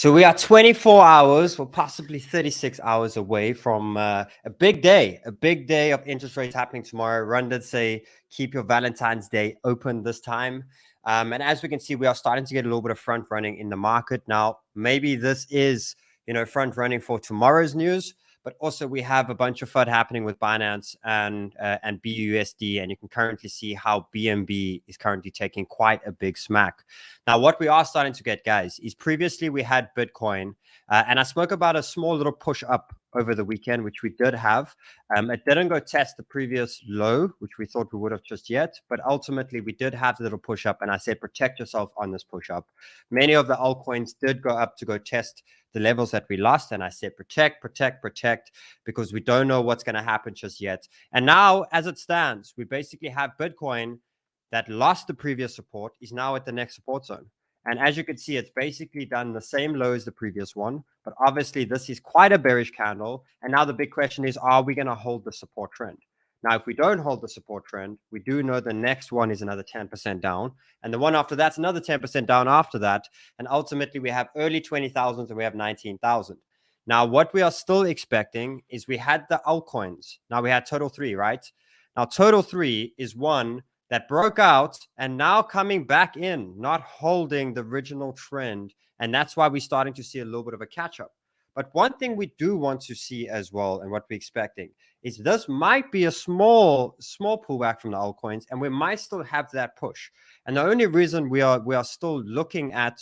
So we are 24 hours or possibly 36 hours away from a big day of interest rates happening tomorrow. RUNE did say keep your Valentine's Day open this time. And as we can see, we are starting to get a little bit of front running in the market. Now, maybe this is, front running for tomorrow's news, but also we have a bunch of FUD happening with Binance and BUSD, and you can currently see how BNB is currently taking quite a big smack. Now, what we are starting to get, guys, is previously we had Bitcoin, and I spoke about a small little push up over the weekend, which we did have. It didn't go test the previous low, which we thought we would have just yet, but ultimately we did have the little push up, and I said protect yourself on this push up. Many of the altcoins did go up to go test the levels that we lost, and I said protect, because we don't know what's going to happen just yet. And now, as it stands, we basically have Bitcoin that lost the previous support is now at the next support zone. And as you can see, it's basically done the same low as the previous one. But obviously, this is quite a bearish candle. And now the big question is, are we going to hold the support trend? Now, if we don't hold the support trend, we do know the next one is another 10% down. And the one after that's another 10% down after that. And ultimately, we have early 20,000s and we have 19,000. Now, what we are still expecting is we had the altcoins. Now, we had total 3, right? Now, total 3 is one that broke out and now coming back in, not holding the original trend. And that's why we're starting to see a little bit of a catch up. But one thing we do want to see as well, and what we're expecting, is this might be a small pullback from the altcoins, and we might still have that push. And the only reason we are still looking at,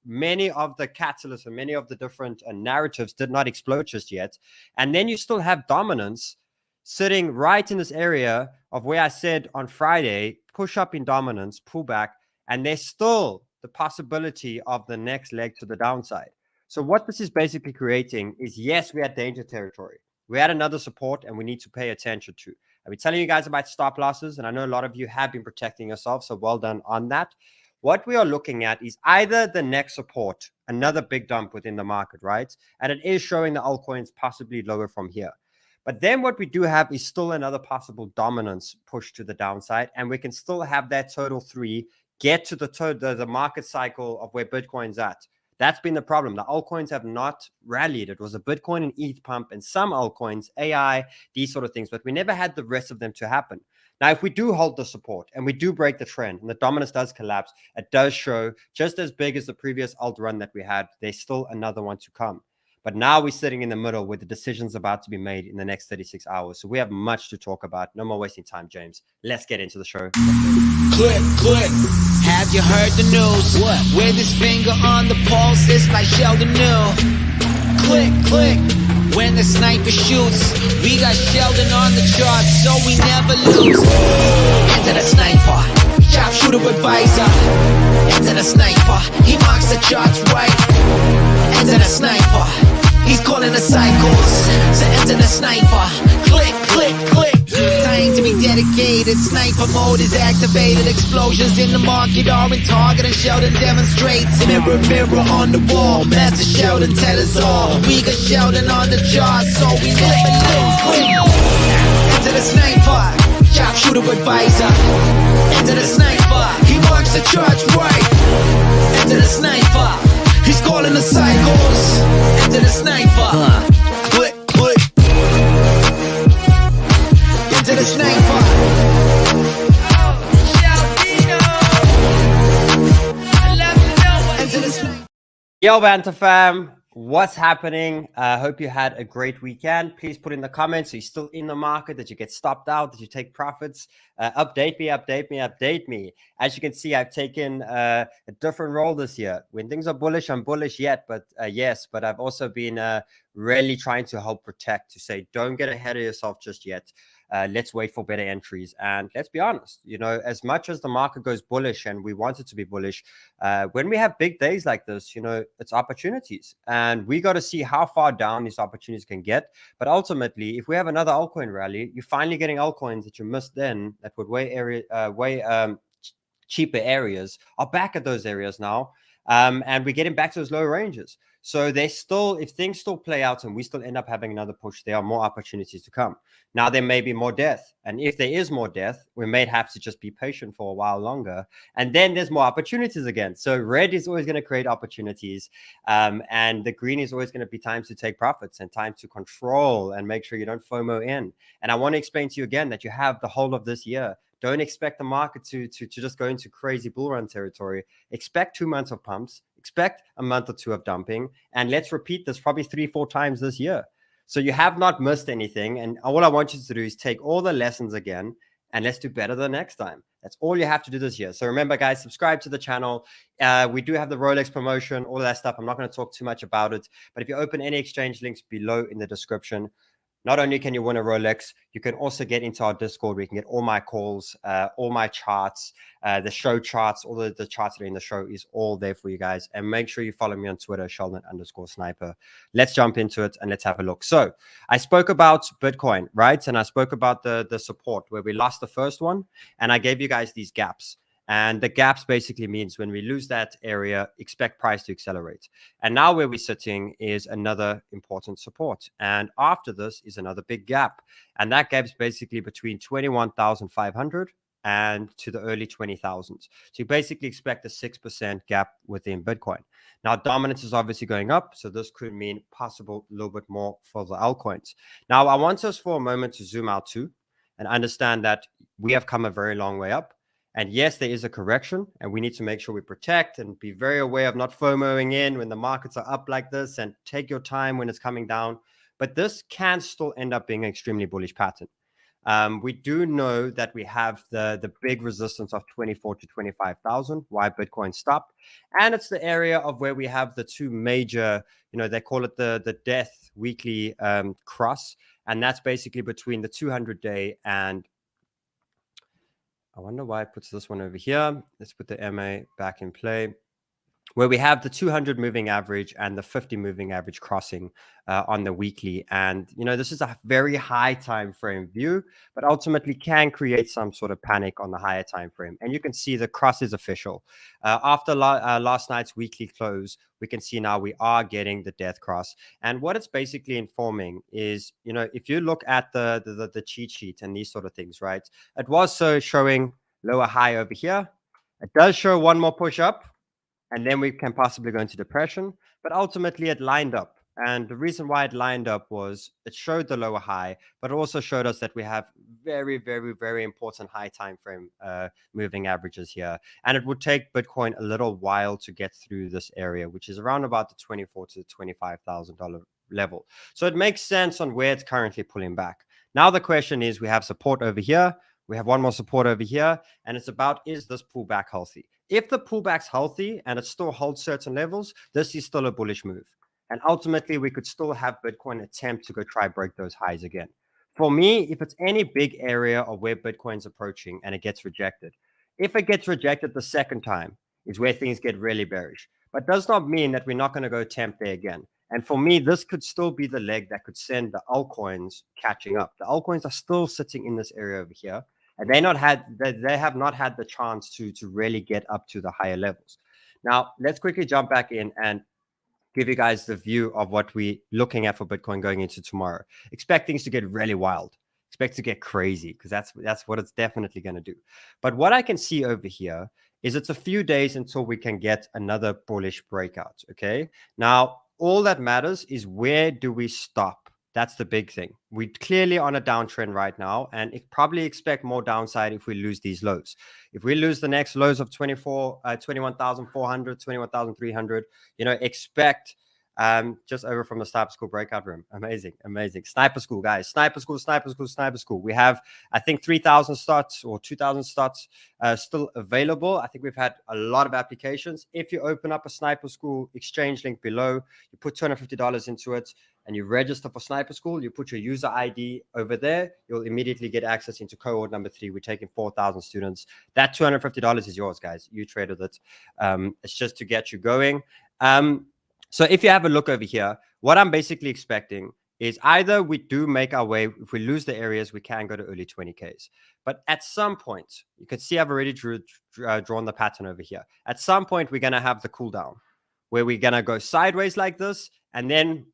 many of the catalysts and many of the different narratives did not explode just yet. And then you still have dominance sitting right in this area of where I said on Friday, push up in dominance, pull back, and there's still the possibility of the next leg to the downside. So what this is basically creating is, yes, we had danger territory. We had another support and we need to pay attention to. I've been telling you guys about stop losses, and I know a lot of you have been protecting yourself, so well done on that. What we are looking at is either the next support, another big dump within the market, right? And it is showing the altcoins possibly lower from here. But then what we do have is still another possible dominance push to the downside, and we can still have that total 3 get to the market cycle of where Bitcoin's at. That's been the problem. The altcoins have not rallied. It was a Bitcoin and ETH pump and some altcoins, AI, these sort of things, but we never had the rest of them to happen. Now, if we do hold the support and we do break the trend and the dominance does collapse, it does show just as big as the previous alt run that we had, there's still another one to come. But now we're sitting in the middle with the decisions about to be made in the next 36 hours. So we have much to talk about. No more wasting time, James. Let's get into the show. Click. Have you heard the news? What? With his finger on the pulse, it's like Sheldon knew. Click. When the sniper shoots, we got Sheldon on the charts, so we never lose. Enter the sniper, sharpshooter advisor. Enter the sniper, he marks the charts right. Enter the sniper, he's calling the cycles. So enter the sniper, click. Time to be dedicated, sniper mode is activated. Explosions in the market are in target, and Sheldon demonstrates. Mirror on the wall, Master Sheldon tell us all. We got Sheldon on the chart, so we never lose. Enter the sniper, sharpshooter advisor. Enter the sniper, he marks the charts right. Enter the sniper, he's calling the cycles. Enter the sniper, click. Enter the sniper. Yo, Banter fam, what's happening? I hope you had a great weekend. Please put in the comments, are you still in the market? Did you get stopped out? Did you take profits? Update me. As you can see, I've taken a different role this year. When things are bullish, I'm bullish yet, but but I've also been really trying to help protect, to say, don't get ahead of yourself just yet. Let's wait for better entries. And let's be honest, as much as the market goes bullish and we want it to be bullish, when we have big days like this, it's opportunities. And we got to see how far down these opportunities can get. But ultimately, if we have another altcoin rally, you're finally getting altcoins that you missed then that would way cheaper areas are back at those areas now. And we're getting back to those lower ranges. So they still, if things still play out and we still end up having another push, there are more opportunities to come. Now there may be more death. And if there is more death, we may have to just be patient for a while longer. And then there's more opportunities again. So red is always going to create opportunities. And the green is always going to be times to take profits and time to control and make sure you don't FOMO in. And I want to explain to you again that you have the whole of this year. Don't expect the market to just go into crazy bull run territory. Expect 2 months of pumps. Expect a month or two of dumping. And let's repeat this probably 3-4 times this year. So you have not missed anything. And all I want you to do is take all the lessons again and let's do better the next time. That's all you have to do this year. So remember, guys, subscribe to the channel. We do have the Rolex promotion, all of that stuff. I'm not going to talk too much about it. But if you open any exchange links below in the description, not only can you win a Rolex, you can also get into our Discord where you can get all my calls, all my charts, the show charts, all the charts that are in the show is all there for you guys. And make sure you follow me on Twitter, Sheldon_Sniper. Let's jump into it and let's have a look. So I spoke about Bitcoin, right? And I spoke about the support where we lost the first one. And I gave you guys these gaps. And the gaps basically means when we lose that area, expect price to accelerate. And now where we're sitting is another important support. And after this is another big gap. And that gap is basically between 21,500 and to the early 20,000s. So you basically expect a 6% gap within Bitcoin. Now, dominance is obviously going up. So this could mean possible a little bit more for the altcoins. Now, I want us for a moment to zoom out too and understand that we have come a very long way up. And yes, there is a correction and we need to make sure we protect and be very aware of not FOMOing in when the markets are up like this and take your time when it's coming down. But this can still end up being an extremely bullish pattern. We do know that we have the big resistance of 24 to 25,000, why Bitcoin stopped. And it's the area of where we have the two major, they call it the death weekly cross. And that's basically between the 200-day and I wonder why it puts this one over here. Let's put the MA back in play, where we have the 200 moving average and the 50 moving average crossing on the weekly. And, this is a very high time frame view, but ultimately can create some sort of panic on the higher time frame. And you can see the cross is official. After last night's weekly close, we can see now we are getting the death cross. And what it's basically informing is, if you look at the cheat sheet and these sort of things, right? It was showing lower high over here. It does show one more push up. And then we can possibly go into depression, but ultimately it lined up. And the reason why it lined up was it showed the lower high, but it also showed us that we have very, very, very important high time frame moving averages here. And it would take Bitcoin a little while to get through this area, which is around about the $24,000 to $25,000 level. So it makes sense on where it's currently pulling back. Now the question is, we have support over here. We have one more support over here, and it's about, is this pullback healthy? If the pullback's healthy and it still holds certain levels, this is still a bullish move. And ultimately, we could still have Bitcoin attempt to go try break those highs again. For me, if it's any big area of where Bitcoin's approaching and it gets rejected, if it gets rejected the second time is where things get really bearish. But does not mean that we're not going to go attempt there again. And for me, this could still be the leg that could send the altcoins catching up. The altcoins are still sitting in this area over here. And they have not had the chance to really get up to the higher levels. Now, let's quickly jump back in and give you guys the view of what we're looking at for Bitcoin going into tomorrow. Expect things to get really wild. Expect to get crazy, because that's what it's definitely going to do. But what I can see over here is it's a few days until we can get another bullish breakout, okay? Now, all that matters is, where do we stop? That's the big thing. We're clearly on a downtrend right now, and probably expect more downside if we lose these lows. If we lose the next lows of 21,400, 21,300, expect just over from the Sniper School breakout room. Amazing, amazing. Sniper School, guys. Sniper School, Sniper School, Sniper School. We have, I think, 3,000 starts or 2,000 starts still available. I think we've had a lot of applications. If you open up a Sniper School exchange link below, you put $250 into it, and you register for Sniper School, you put your user ID over there, you'll immediately get access into cohort number 3. We're taking 4,000 students. That $250 is yours, guys. You traded it. It's just to get you going. So if you have a look over here, what I'm basically expecting is either we do make our way, if we lose the areas, we can go to early 20Ks. But at some point, you can see I've already drawn the pattern over here. At some point, we're going to have the cool down where we're going to go sideways like this and then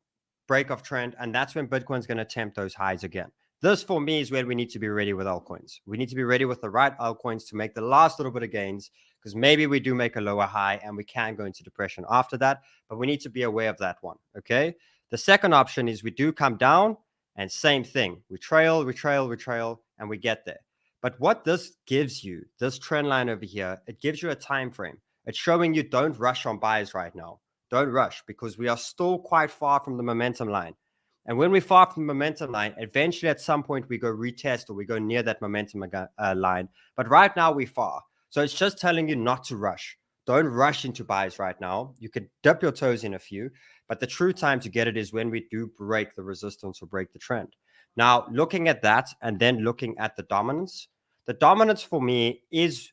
break off trend. And that's when Bitcoin's going to attempt those highs again. This, for me, is where we need to be ready with altcoins. We need to be ready with the right altcoins to make the last little bit of gains, because maybe we do make a lower high and we can go into depression after that. But we need to be aware of that one, okay? The second option is we do come down and same thing. We trail, and we get there. But what this gives you, this trend line over here, it gives you a time frame. It's showing you don't rush on buys right now. Don't rush, because we are still quite far from the momentum line. And when we're far from the momentum line, eventually at some point we go retest or we go near that momentum line. But right now we're far. So it's just telling you not to rush. Don't rush into buys right now. You could dip your toes in a few, but the true time to get it is when we do break the resistance or break the trend. Now, looking at that and then looking at the dominance for me is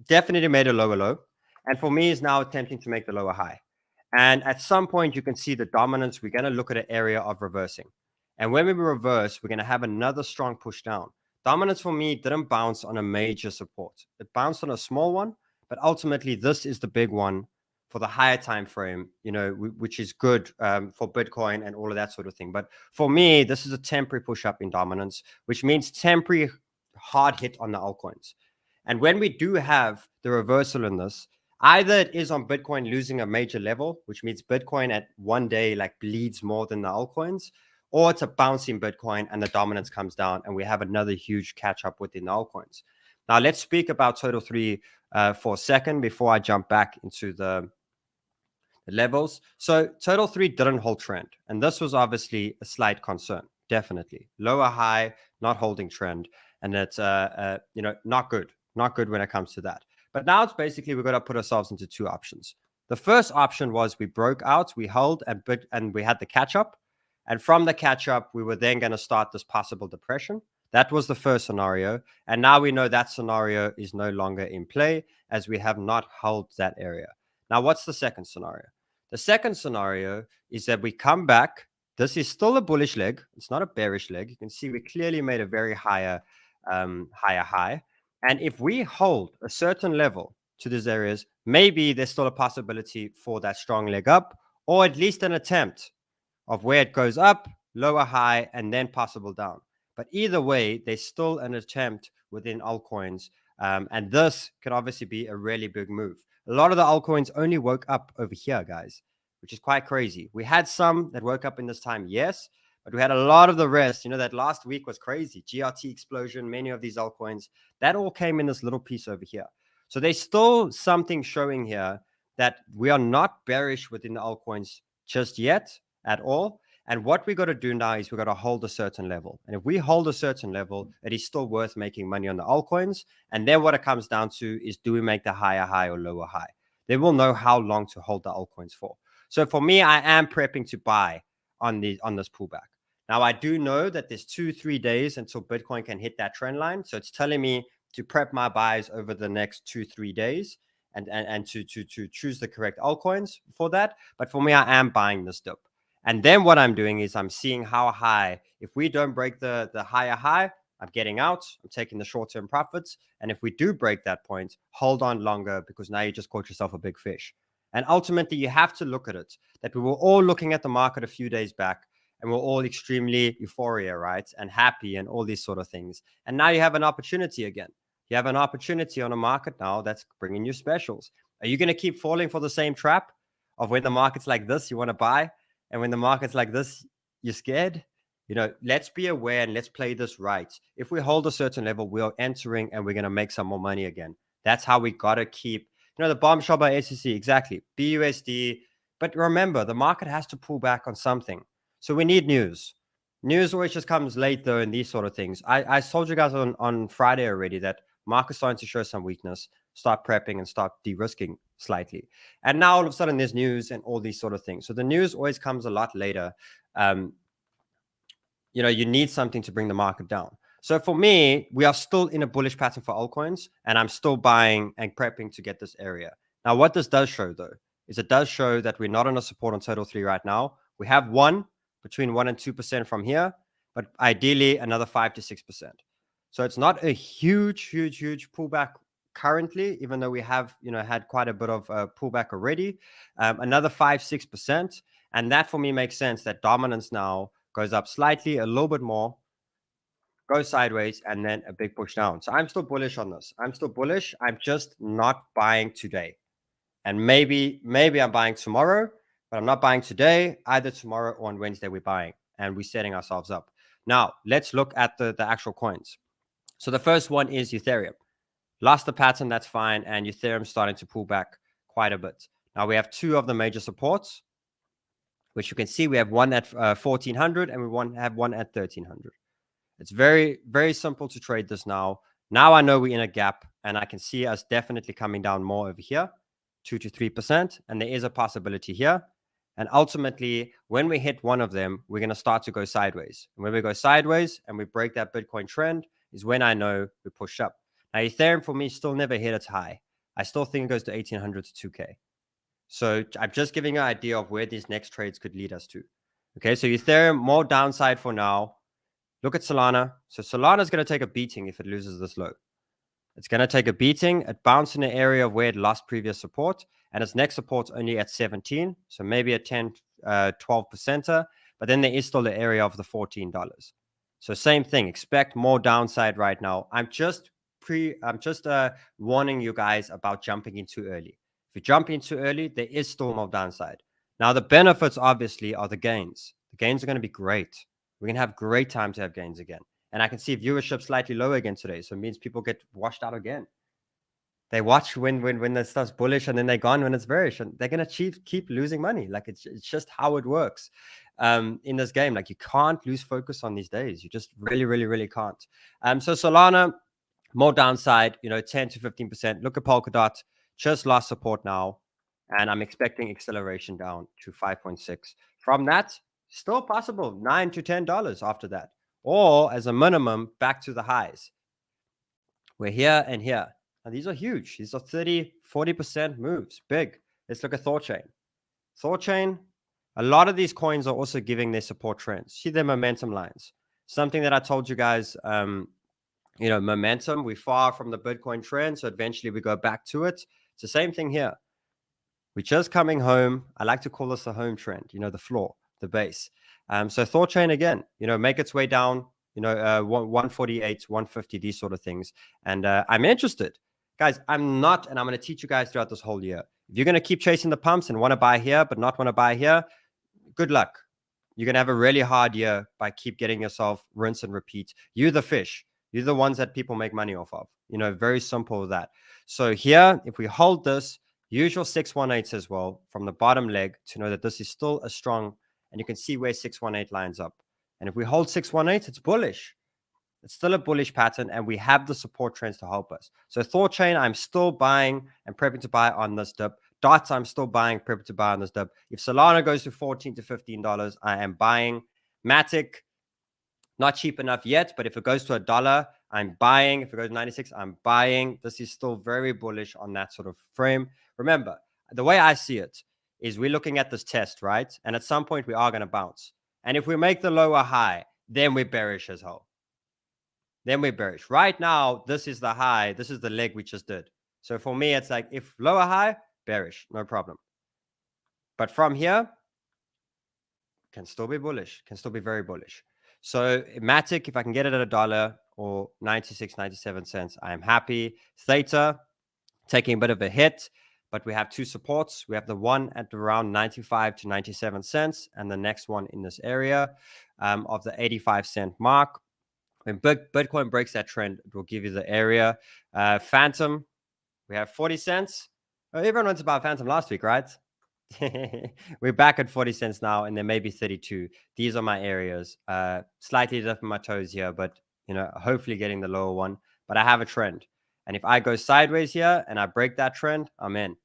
definitely made a lower low. And for me is now attempting to make the lower high. And at some point, you can see the dominance. We're going to look at an area of reversing. And when we reverse, we're going to have another strong push down. Dominance for me didn't bounce on a major support. It bounced on a small one, but ultimately this is the big one for the higher time frame, you know, which is good for Bitcoin and all of that sort of thing. But for me, this is a temporary push up in dominance, which means temporary hard hit on the altcoins. And when we do have the reversal in this, either it is on Bitcoin losing a major level, which means Bitcoin at one day like bleeds more than the altcoins, or it's a bouncing Bitcoin and the dominance comes down and we have another huge catch up within the altcoins. Now let's speak about Total 3 for a second before I jump back into the levels. So Total 3 didn't hold trend, and this was obviously a slight concern, definitely. Lower high, not holding trend, and it's you know, not good when it comes to that. But now it's basically we've got to put ourselves into two options. The first option was we broke out, we held, and we had the catch up. And from the catch up, we were then going to start this possible depression. That was the first scenario. And now we know that scenario is no longer in play as we have not held that area. Now, what's the second scenario? The second scenario is that we come back. This is still a bullish leg. It's not a bearish leg. You can see we clearly made a very higher high. And if we hold a certain level to these areas, maybe there's still a possibility for that strong leg up, or at least an attempt of where it goes up, lower high, and then possible down. But either way, there's still an attempt within altcoins. And this could obviously be a really big move. A lot of the altcoins only woke up over here, guys, which is quite crazy. We had some that woke up in this time, yes, but we had a lot of the rest. You know, that last week was crazy. GRT explosion, many of these altcoins, that all came in this little piece over here. So there's still something showing here that we are not bearish within the altcoins just yet at all. And what we got to do now is we got to hold a certain level. And if we hold a certain level, it is still worth making money on the altcoins. And then what it comes down to is, do we make the higher high or lower high? Then we'll know how long to hold the altcoins for. So for me, I am prepping to buy on this pullback. Now, I do know that there's 2-3 days until Bitcoin can hit that trend line. So it's telling me to prep my buys over the next 2-3 days and to choose the correct altcoins for that. But for me, I am buying this dip. And then what I'm doing is I'm seeing how high. If we don't break the higher high, I'm getting out. I'm taking the short-term profits. And if we do break that point, hold on longer, because now you just caught yourself a big fish. And ultimately, you have to look at it, that we were all looking at the market a few days back, and we're all extremely euphoria, right? And happy and all these sort of things. And now you have an opportunity again. You have an opportunity on a market now that's bringing you specials. Are you going to keep falling for the same trap of when the market's like this, you want to buy? And when the market's like this, you're scared? You know, let's be aware and let's play this right. If we hold a certain level, we are entering and we're going to make some more money again. That's how we got to keep, you know, the bombshell by SEC, exactly. BUSD. But remember, the market has to pull back on something. So we need news. News always just comes late, though, in these sort of things. I told you guys on Friday already that market's starting to show some weakness. Start prepping and start de-risking slightly. And now all of a sudden there's news and all these sort of things. So the news always comes a lot later. You know, you need something to bring the market down. So for me, we are still in a bullish pattern for altcoins, and I'm still buying and prepping to get this area. Now, what this does show, though, is it does show that we're not on a support on Total 3 right now. We have one between 1 and 2% from here, but ideally another 5 to 6%. So it's not a huge pullback currently, even though we have, had quite a bit of pullback already. Another 5-6%, and that for me makes sense. That dominance now goes up slightly, a little bit more, goes sideways, and then a big push down. So I'm still bullish on this. I'm still bullish. I'm just not buying today. And maybe I'm buying tomorrow, but I'm not buying today. Either tomorrow or on Wednesday we're buying, and we're setting ourselves up. Now, let's look at the actual coins. So the first one is Ethereum. Lost the pattern, that's fine, and Ethereum's starting to pull back quite a bit. Now, we have two of the major supports, which you can see. We have one at 1,400 and we have one at 1,300. It's very, very simple to trade this now. Now I know we're in a gap, and I can see us definitely coming down more over here, 2 to 3%, and there is a possibility here. And ultimately, when we hit one of them, we're going to start to go sideways. And when we go sideways and we break that Bitcoin trend is when I know we push up. Now, Ethereum for me still never hit its high. I still think it goes to 1,800 to 2K. So I'm just giving you an idea of where these next trades could lead us to. Okay, so Ethereum, more downside for now. Look at Solana. So Solana is going to take a beating if it loses this low. It's going to take a beating. It bounced in the area of where it lost previous support, and its next support's only at 17. So maybe a 10, 12%. But then there is still the area of the $14. So same thing. Expect more downside right now. I'm just warning you guys about jumping in too early. If you jump in too early, there is still more downside. Now, the benefits obviously are the gains. The gains are going to be great. We're going to have great time to have gains again. And I can see viewership slightly lower again today. So it means people get washed out again. They watch when it starts bullish, and then they're gone when it's bearish. And they're going to keep losing money. Like, it's just how it works in this game. Like, you can't lose focus on these days. You just really can't. So Solana, more downside, 10 to 15%. Look at Polkadot, just lost support now. And I'm expecting acceleration down to 5.6. From that, still possible, $9 to $10 after that. Or as a minimum, back to the highs. We're here and here. Now, these are huge. These are 30, 40% moves. Big. Let's look at ThorChain. ThorChain, a lot of these coins are also giving their support trends. See their momentum lines. Something that I told you guys, momentum, we're far from the Bitcoin trend, so eventually we go back to it. It's the same thing here. We're just coming home. I like to call this the home trend, the floor, the base. So ThorChain again, make its way down, 148, 150, these sort of things. And I'm interested. Guys, I'm not, and I'm going to teach you guys throughout this whole year. If you're going to keep chasing the pumps and want to buy here, but not want to buy here, good luck. You're going to have a really hard year by keep getting yourself rinse and repeat. You're the fish. You're the ones that people make money off of. Very simple as that. So here, if we hold this, use your 618s as well from the bottom leg to know that this is still a strong, and you can see where 618 lines up. And if we hold 618, it's bullish. It's still a bullish pattern, and we have the support trends to help us. So ThorChain, I'm still buying and prepping to buy on this dip. DOTS, I'm still buying, prepping to buy on this dip. If Solana goes to $14 to $15, I am buying. MATIC, not cheap enough yet, but if it goes to $1, I'm buying. If it goes to 96, I'm buying. This is still very bullish on that sort of frame. Remember, the way I see it is we're looking at this test, right? And at some point, we are going to bounce. And if we make the lower high, then we're bearish as hell. Then we're bearish. Right now, this is the high. This is the leg we just did. So for me, it's like if lower high, bearish, no problem. But from here, can still be bullish, can still be very bullish. So MATIC, if I can get it at $1 or 96, 97 cents, I am happy. THETA, taking a bit of a hit, but we have two supports. We have the one at around 95 to 97 cents and the next one in this area of the 85-cent mark. When Bitcoin breaks that trend, it will give you the area. Fantom, we have 40 cents. Oh, everyone went about Fantom last week, right? We're back at 40 cents now, and there may be 32. These are my areas. Slightly dipping my toes here, but hopefully getting the lower one. But I have a trend. And if I go sideways here and I break that trend, I'm in.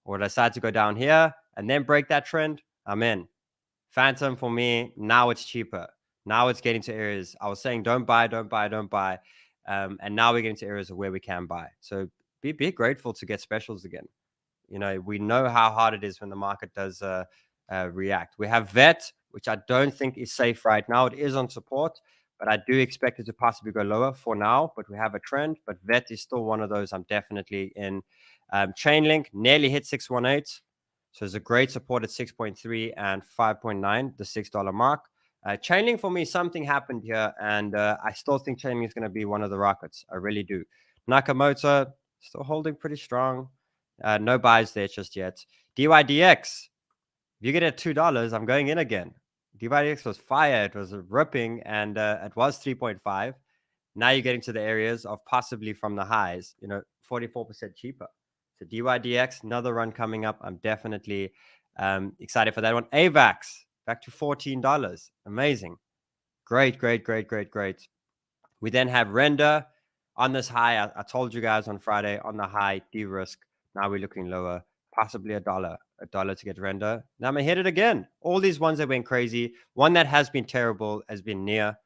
Or decide to go down here and then break that trend, I'm in. Fantom for me, now it's cheaper. Now it's getting to areas. I was saying don't buy. And now we're getting to areas of where we can buy. So be grateful to get specials again. We know how hard it is when the market does react. We have VET. which I don't think is safe right now. It is on support, but I do expect it to possibly go lower for now. But we have a trend. But VET is still one of those I'm definitely in. Chainlink nearly hit 618. So there's a great support at 6.3 and 5.9, the $6 mark. Chainlink, for me, something happened here, and I still think Chainlink is going to be one of the rockets. I really do. Nakamoto still holding pretty strong. No buys there just yet. DYDX, if you get it at $2, I'm going in again. DYDX was fire. It was ripping, and it was 3.5. Now you're getting to the areas of possibly from the highs, 44% cheaper. So DYDX, another run coming up. I'm definitely excited for that one. AVAX, back to $14. Amazing. Great. We then have Render on this high. I told you guys on Friday, on the high, de-risk. Now we're looking lower, possibly $1 to get Render. Now I'm going to hit it again. All these ones that went crazy. One that has been terrible has been NEAR.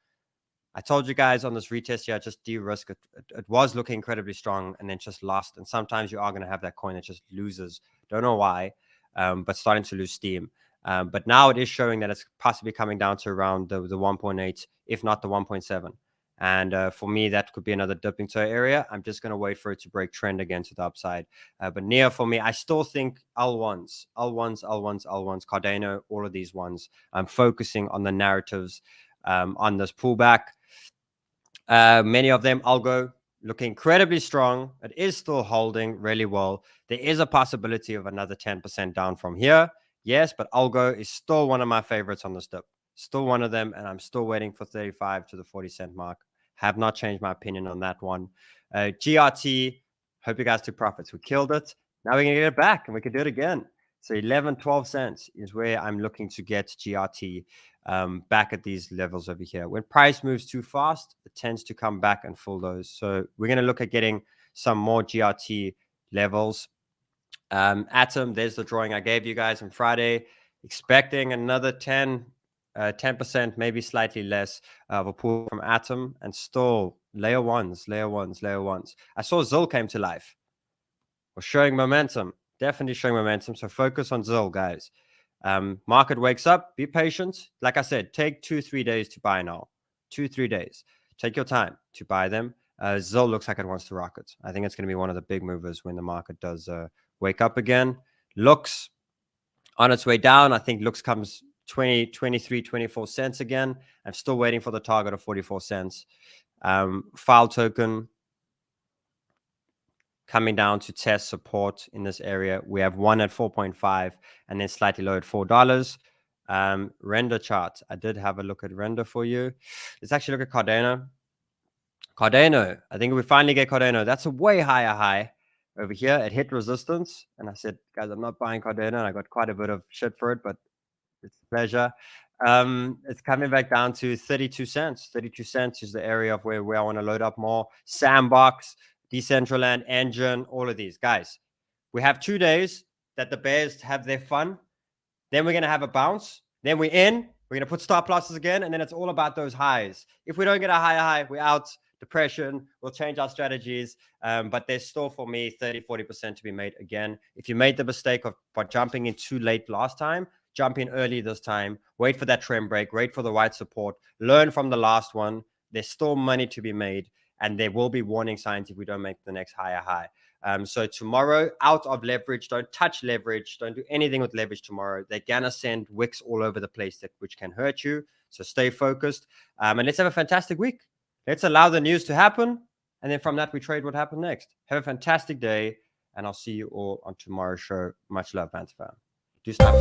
I told you guys on this retest here, just de-risk it. It was looking incredibly strong and then just lost. And sometimes you are going to have that coin that just loses. Don't know why, but starting to lose steam. But now it is showing that it's possibly coming down to around the 1.8, if not the 1.7. And for me, that could be another dipping toe area. I'm just going to wait for it to break trend again to the upside. But NEAR, for me, I still think L1s, Cardano, all of these ones. I'm focusing on the narratives on this pullback. Many of them, ALGO, looking incredibly strong. It is still holding really well. There is a possibility of another 10% down from here. Yes, but ALGO is still one of my favorites on this dip. Still one of them, and I'm still waiting for 35 to the 40-cent mark. Have not changed my opinion on that one. GRT, hope you guys took profits. We killed it. Now we're going to get it back, and we can do it again. So 11, 12 cents is where I'm looking to get GRT back at these levels over here. When price moves too fast, it tends to come back and fill those. So we're going to look at getting some more GRT levels. Atom, there's the drawing I gave you guys on Friday. Expecting another 10%, maybe slightly less of a pull from Atom, and still layer ones. I saw ZIL came to life. We're showing momentum. Definitely showing momentum. So focus on ZIL, guys. Market wakes up. Be patient. Like I said, take 2-3 days to buy now. 2-3 days. Take your time to buy them. ZIL looks like it wants to rocket. I think it's going to be one of the big movers when the market does wake up again. Lux on its way down. I think Lux comes 20, 23, 24 cents again. I'm still waiting for the target of 44 cents. File token coming down to test support in this area. We have one at 4.5 and then slightly low at $4. Render chart. I did have a look at Render for you. Let's actually look at Cardano. Cardano. I think we finally get Cardano. That's a way higher high over here. It hit resistance. And I said, guys, I'm not buying Cardano. And I got quite a bit of shit for it, but it's a pleasure. It's coming back down to 32 cents. 32 cents is the area of where I want to load up more. Sandbox, Decentraland, Engine, all of these. Guys, we have 2 days that the bears have their fun. Then we're going to have a bounce. Then we're in. We're going to put stop losses again. And then it's all about those highs. If we don't get a higher high, we're out. Depression. We'll change our strategies. But there's still, for me, 30-40% to be made again. If you made the mistake of jumping in too late last time, jump in early this time. Wait for that trend break. Wait for the white support. Learn from the last one. There's still money to be made. And there will be warning signs if we don't make the next higher high. So tomorrow, out of leverage. Don't touch leverage. Don't do anything with leverage tomorrow. They're going to send wicks all over the place, which can hurt you. So stay focused. And let's have a fantastic week. Let's allow the news to happen. And then from that, we trade what happened next. Have a fantastic day. And I'll see you all on tomorrow's show. Much love, Banter fam. Do snap.